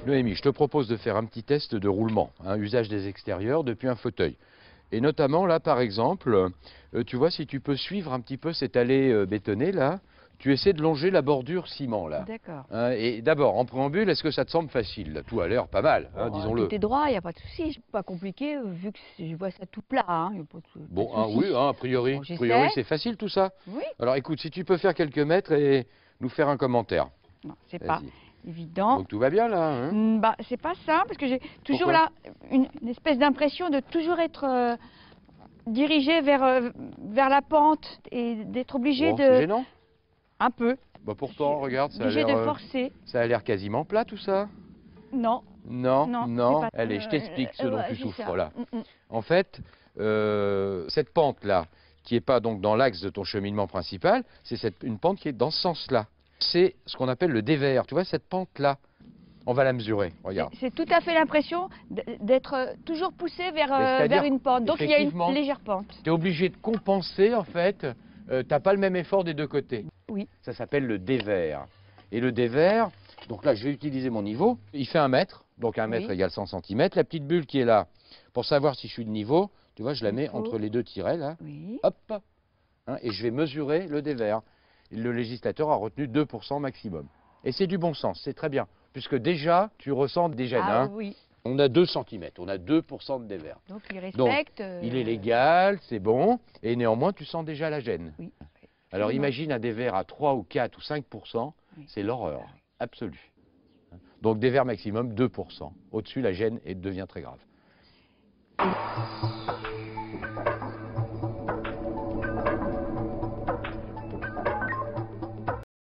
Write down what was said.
Noémie, je te propose de faire un petit test de roulement, usage des extérieurs depuis un fauteuil. Et notamment là, par exemple, tu vois, si tu peux suivre un petit peu cette allée bétonnée là, tu essaies de longer la bordure ciment là. D'accord. Et d'abord, en préambule, est-ce que ça te semble facile là? Tout a l'air pas mal, disons-le. Tout est droit, il n'y a pas de souci, c'est pas compliqué, vu que je vois ça tout plat, hein, y a pas de Bon, souci. oui, a priori, Bon, j'essaie. c'est facile tout ça. Oui. Alors écoute, si tu peux faire quelques mètres et nous faire un commentaire. Non, c'est pas Vas-y. évident. Donc tout va bien là, hein? Bah, c'est pas ça, parce que j'ai toujours Pourquoi? là une espèce d'impression de toujours être dirigé vers la pente et d'être obligé Bon, c'est de... gênant. Un peu. Bah pourtant, regarde, Obligé de forcer. ça a l'air quasiment plat tout ça. Non. Non, Non, non. c'est pas- Allez, je t'explique ce dont ouais, tu c'est souffres ça. là. En fait, cette pente-là, qui n'est pas donc dans l'axe de ton cheminement principal, c'est une pente qui est dans ce sens-là. C'est ce qu'on appelle le dévers. Tu vois, cette pente-là, on va la mesurer. Regarde. C'est tout à fait l'impression d'être toujours poussé vers une pente. Donc il y a effectivement, une légère pente. Tu es obligé de compenser, en fait. Tu n'as pas le même effort des deux côtés. Oui. Ça s'appelle le dévers. Et le dévers, donc là, je vais utiliser mon niveau. Il fait 1 mètre, donc 1 mètre Oui. égale 100 cm. La petite bulle qui est là, pour savoir si je suis de niveau, tu vois, je la mets entre les deux tirets, là. Oui. Hop, et je vais mesurer le dévers. Le législateur a retenu 2% maximum. Et c'est du bon sens, c'est très bien. Puisque déjà, tu ressens des gènes. Ah oui. On a 2 cm, on a 2% de dévers. Donc il Donc, respecte. il est légal, c'est bon, et néanmoins, tu sens déjà la gêne. Oui. Alors imagine un dévers à 3 ou 4 ou 5%, Oui. c'est l'horreur absolue. Donc dévers maximum 2%. Au-dessus, la gêne devient très grave.